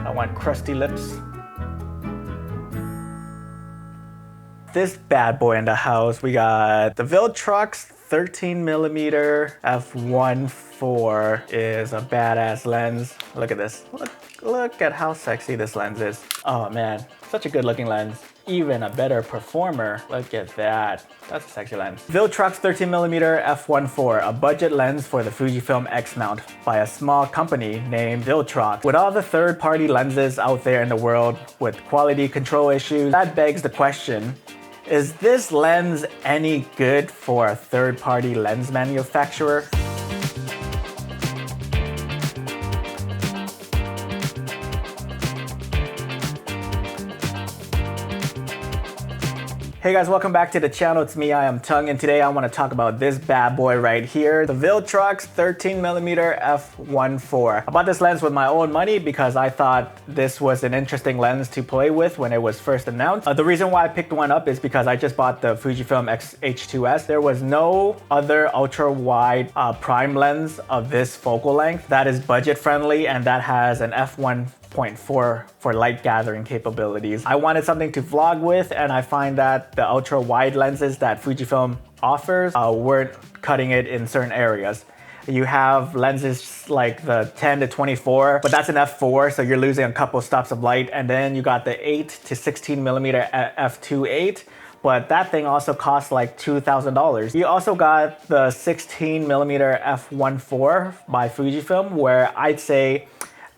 I want crusty lips. This bad boy in the house, we got the Viltrox 13mm f1.4 is a badass lens. Look at this. Look at how sexy this lens is. Oh man, such a good looking lens. Even a better performer. Look at that. That's a sexy lens. Viltrox 13mm f1.4, a budget lens for the Fujifilm X Mount by a small company named Viltrox. With all the third-party lenses out there in the world with quality control issues, that begs the question, is this lens any good for a third-party lens manufacturer? Hey guys, welcome back to the channel. It's me, Iamtongue, and today I want to talk about this bad boy right here, the Viltrox 13mm f1.4. I bought this lens with my own money because I thought this was an interesting lens to play with when it was first announced. The reason why I picked one up is because I just bought the Fujifilm X H2S. There was no other ultra wide prime lens of this focal length that is budget friendly and that has an f1.4 for light gathering capabilities. I wanted something to vlog with, and I find that the ultra wide lenses that Fujifilm offers weren't cutting it in certain areas. You have lenses like the 10 to 24, but that's an f4, so you're losing a couple stops of light. And then you got the 8 to 16mm f2.8, but that thing also costs like $2,000. You also got the 16mm f1.4 by Fujifilm, where I'd say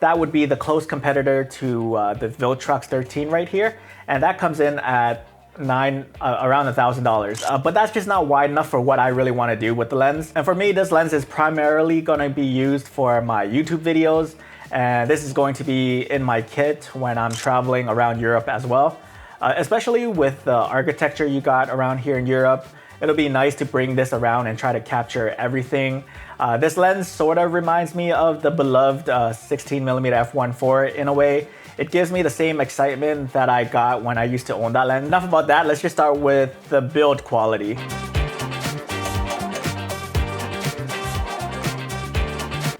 that would be the close competitor to the Viltrox 13 right here. And that comes in at around $1,000. But that's just not wide enough for what I really want to do with the lens. And for me, this lens is primarily going to be used for my YouTube videos. And this is going to be in my kit when I'm traveling around Europe as well. Especially with the architecture you got around here in Europe. It'll be nice to bring this around and try to capture everything. This lens sort of reminds me of the beloved 16mm f1.4 in a way. It gives me the same excitement that I got when I used to own that lens. Enough about that, let's just start with the build quality.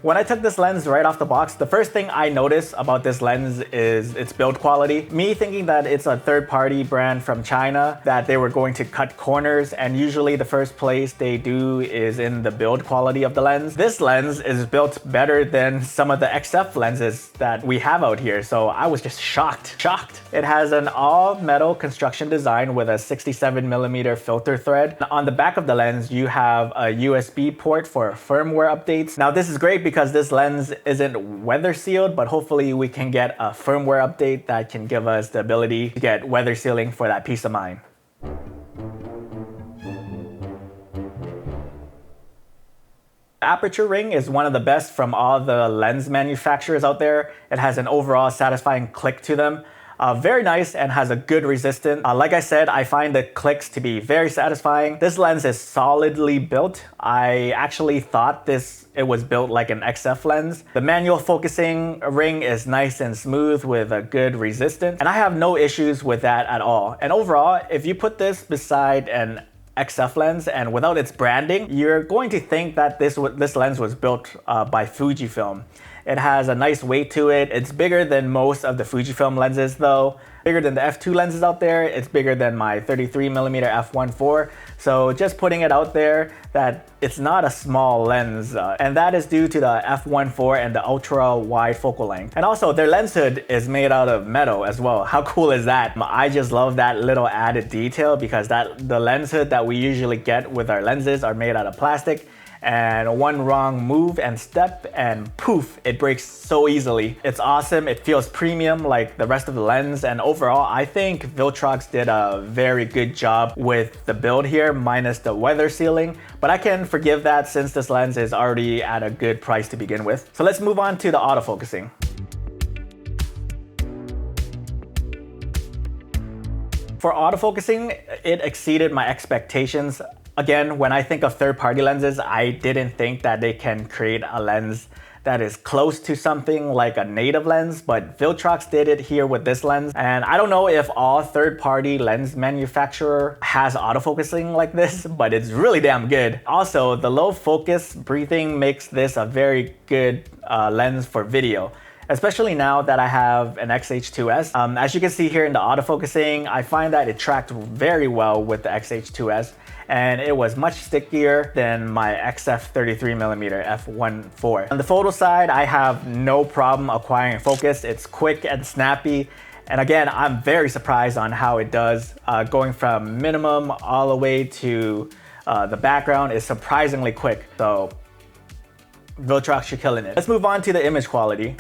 When I took this lens right off the box, the first thing I noticed about this lens is its build quality. Me thinking that it's a third-party brand from China, that they were going to cut corners, and usually the first place they do is in the build quality of the lens. This lens is built better than some of the XF lenses that we have out here, so I was just shocked. It has an all-metal construction design with a 67mm filter thread. On the back of the lens, you have a USB port for firmware updates. Now this is great because this lens isn't weather sealed, but hopefully we can get a firmware update that can give us the ability to get weather sealing for that peace of mind. The aperture ring is one of the best from all the lens manufacturers out there. It has an overall satisfying click to them. Very nice and has a good resistance. Like I said, I find the clicks to be very satisfying. This lens is solidly built. I actually thought it was built like an XF lens. The manual focusing ring is nice and smooth with a good resistance, and I have no issues with that at all. And overall, if you put this beside an XF lens and without its branding, you're going to think that this lens was built by Fujifilm. It has a nice weight to it. It's bigger than most of the Fujifilm lenses though. Bigger than the f2 lenses out there. It's bigger than my 33mm f1.4. So just putting it out there that it's not a small lens. And that is due to the f1.4 and the ultra wide focal length. And also their lens hood is made out of metal as well. How cool is that? I just love that little added detail because the lens hood that we usually get with our lenses are made out of plastic. And one wrong move and step and poof, it breaks so easily. It's awesome. It feels premium like the rest of the lens, and overall I think Viltrox did a very good job with the build here, minus the weather sealing, but I can forgive that since this lens is already at a good price to begin with. So let's move on to the autofocusing. For autofocusing, it exceeded my expectations. Again, when I think of third-party lenses, I didn't think that they can create a lens that is close to something like a native lens, but Viltrox did it here with this lens. And I don't know if all third-party lens manufacturer has autofocusing like this, but it's really damn good. Also, the low focus breathing makes this a very good lens for video. especially now that I have an XH2S. As you can see here in the autofocusing, I find that it tracked very well with the XH2S, and it was much stickier than my XF33mm f1.4. On the photo side, I have no problem acquiring focus. It's quick and snappy. And again, I'm very surprised on how it does. Going from minimum all the way to the background is surprisingly quick. So Viltrox, you're killing it. Let's move on to the image quality.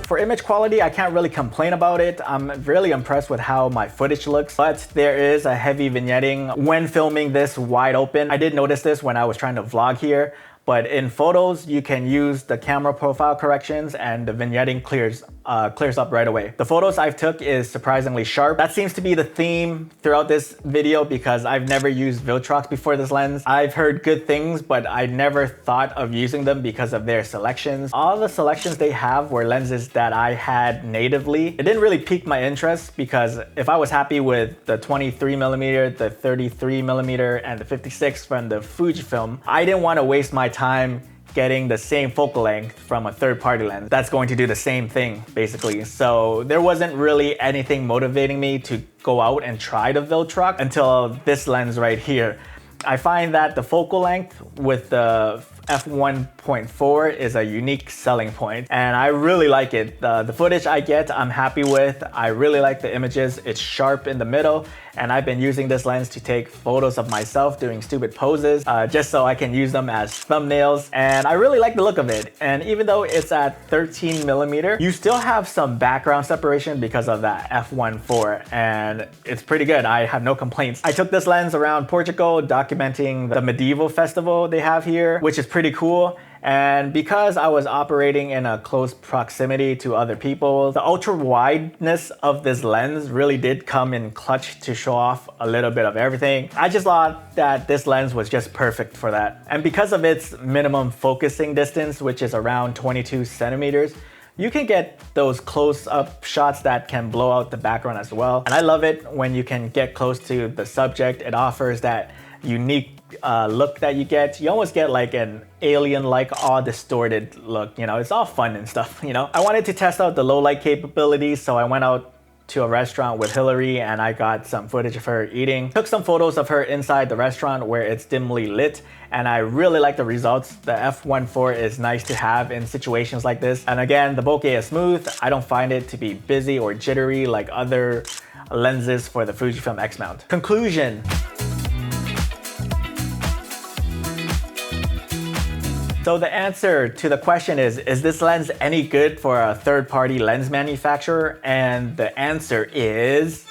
For image quality, I can't really complain about it. I'm really impressed with how my footage looks, but there is a heavy vignetting when filming this wide open. I did notice this when I was trying to vlog here, but in photos, you can use the camera profile corrections and the vignetting clears up right away. The photos I've took is surprisingly sharp. That seems to be the theme throughout this video because I've never used Viltrox before this lens. I've heard good things, but I never thought of using them because of their selections. All the selections they have were lenses that I had natively. It didn't really pique my interest because if I was happy with the 23mm, the 33mm, and the 56 from the Fujifilm, I didn't want to waste my time getting the same focal length from a third-party lens that's going to do the same thing, basically. So there wasn't really anything motivating me to go out and try the Viltrox until this lens right here. I find that the focal length with the f1.4 is a unique selling point, and I really like it. The footage I get, I'm happy with. I really like the images. It's sharp in the middle, and I've been using this lens to take photos of myself doing stupid poses just so I can use them as thumbnails, and I really like the look of it. And even though it's at 13mm, you still have some background separation because of that f1.4, and it's pretty good. I have no complaints. I took this lens around Portugal documenting the medieval festival they have here, which is pretty cool. And because I was operating in a close proximity to other people, the ultra wideness of this lens really did come in clutch to show off a little bit of everything. I just thought that this lens was just perfect for that. And because of its minimum focusing distance, which is around 22 centimeters, you can get those close-up shots that can blow out the background as well. And I love it when you can get close to the subject. It offers that unique look that you get. You almost get like an alien-like, all distorted look, you know. It's all fun and stuff, you know. I wanted to test out the low light capabilities, so I went out to a restaurant with Hillary and I got some footage of her eating. Took some photos of her inside the restaurant where it's dimly lit, and I really like the results. The f1.4 is nice to have in situations like this. And again, the bokeh is smooth. I don't find it to be busy or jittery like other lenses for the Fujifilm X Mount. Conclusion. So the answer to the question is this lens any good for a third-party lens manufacturer? And the answer is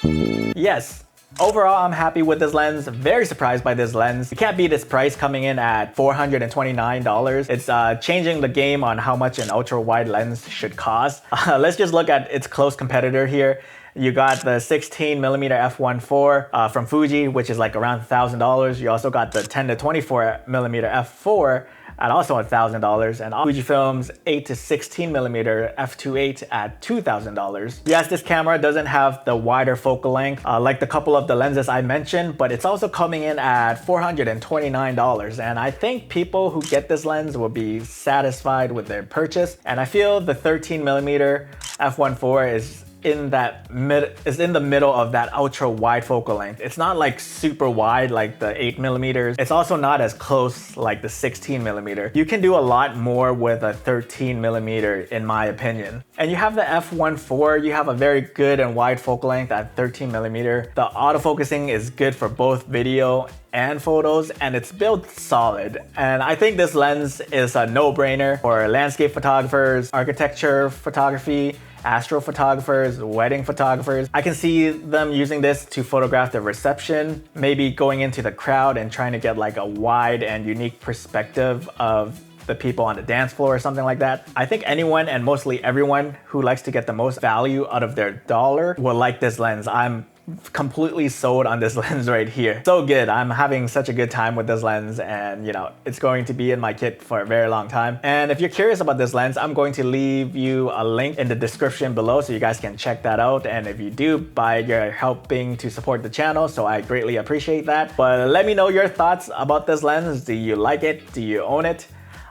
yes. Overall, I'm happy with this lens. Very surprised by this lens. You can't beat its price coming in at $429. It's changing the game on how much an ultra-wide lens should cost. Let's just look at its close competitor here. You got the 16mm f1.4 from Fuji, which is like around $1,000. You also got the 10 to 24mm f4 at also $1,000, and Fujifilm's 8 to 16mm f2.8 at $2,000. Yes, this camera doesn't have the wider focal length like the couple of the lenses I mentioned, but it's also coming in at $429, and I think people who get this lens will be satisfied with their purchase. And I feel the 13mm f1.4 is in the middle of that ultra wide focal length. It's not like super wide like the 8mm. It's also not as close like the 16mm. You can do a lot more with a 13mm in my opinion. And you have the f1.4, you have a very good and wide focal length at 13mm. The autofocusing is good for both video and photos, and it's built solid. And I think this lens is a no-brainer for landscape photographers, architecture photography, astrophotographers, wedding photographers. I can see them using this to photograph the reception, maybe going into the crowd and trying to get like a wide and unique perspective of the people on the dance floor or something like that. I think anyone and mostly everyone who likes to get the most value out of their dollar will like this lens. I'm completely sold on this lens right here. So good. I'm having such a good time with this lens, and you know, it's going to be in my kit for a very long time. And if you're curious about this lens, I'm going to leave you a link in the description below so you guys can check that out. And if you do buy, you're helping to support the channel, so I greatly appreciate that. But let me know your thoughts about this lens. Do you like it? Do you own it?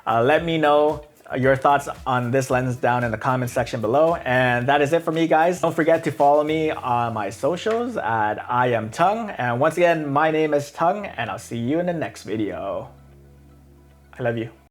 Let me know your thoughts on this lens down in the comment section below. And that is it for me, guys. Don't forget to follow me on my socials at Iamtongue. And once again, my name is Tongue, and I'll see you in the next video. I love you.